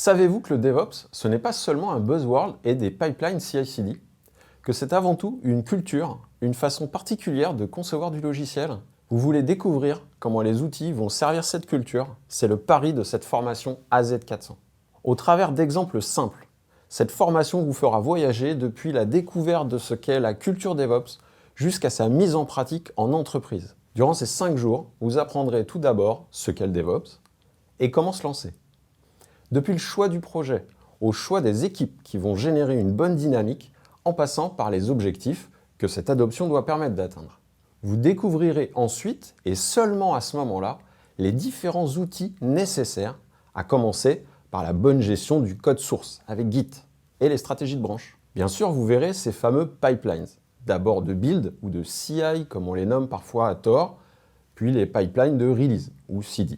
Savez-vous que le DevOps, ce n'est pas seulement un buzzword et des pipelines CI/CD, que c'est avant tout une culture, une façon particulière de concevoir du logiciel? Vous voulez découvrir comment les outils vont servir cette culture? C'est le pari de cette formation AZ400. Au travers d'exemples simples, cette formation vous fera voyager depuis la découverte de ce qu'est la culture DevOps jusqu'à sa mise en pratique en entreprise. Durant ces 5 jours, vous apprendrez tout d'abord ce qu'est le DevOps et comment se lancer. Depuis le choix du projet, au choix des équipes qui vont générer une bonne dynamique, en passant par les objectifs que cette adoption doit permettre d'atteindre. Vous découvrirez ensuite, et seulement à ce moment-là, les différents outils nécessaires, à commencer par la bonne gestion du code source avec Git et les stratégies de branche. Bien sûr, vous verrez ces fameux pipelines, d'abord de build ou de CI comme on les nomme parfois à tort, puis les pipelines de release ou CD.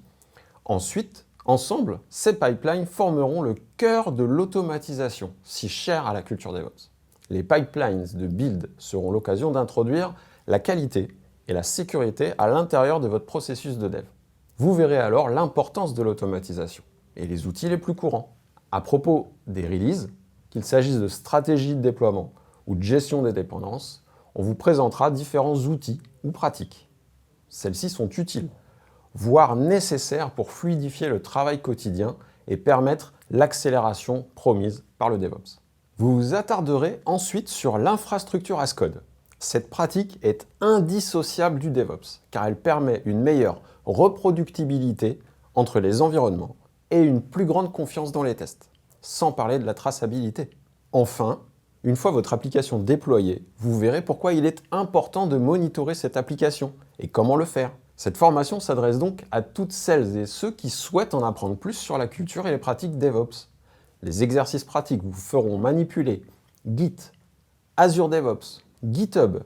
Ensuite, ensemble, ces pipelines formeront le cœur de l'automatisation, si cher à la culture DevOps. Les pipelines de build seront l'occasion d'introduire la qualité et la sécurité à l'intérieur de votre processus de dev. Vous verrez alors l'importance de l'automatisation et les outils les plus courants. À propos des releases, qu'il s'agisse de stratégies de déploiement ou de gestion des dépendances, on vous présentera différents outils ou pratiques. Celles-ci sont utiles, voire nécessaires pour fluidifier le travail quotidien et permettre l'accélération promise par le DevOps. Vous vous attarderez ensuite sur l'infrastructure as code. Cette pratique est indissociable du DevOps, car elle permet une meilleure reproductibilité entre les environnements et une plus grande confiance dans les tests, sans parler de la traçabilité. Enfin, une fois votre application déployée, vous verrez pourquoi il est important de monitorer cette application et comment le faire. Cette formation s'adresse donc à toutes celles et ceux qui souhaitent en apprendre plus sur la culture et les pratiques DevOps. Les exercices pratiques vous feront manipuler Git, Azure DevOps, GitHub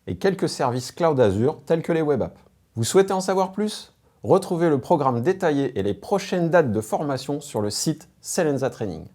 et quelques services Cloud Azure tels que les web apps. Vous souhaitez en savoir plus? Retrouvez le programme détaillé et les prochaines dates de formation sur le site Selenza Training.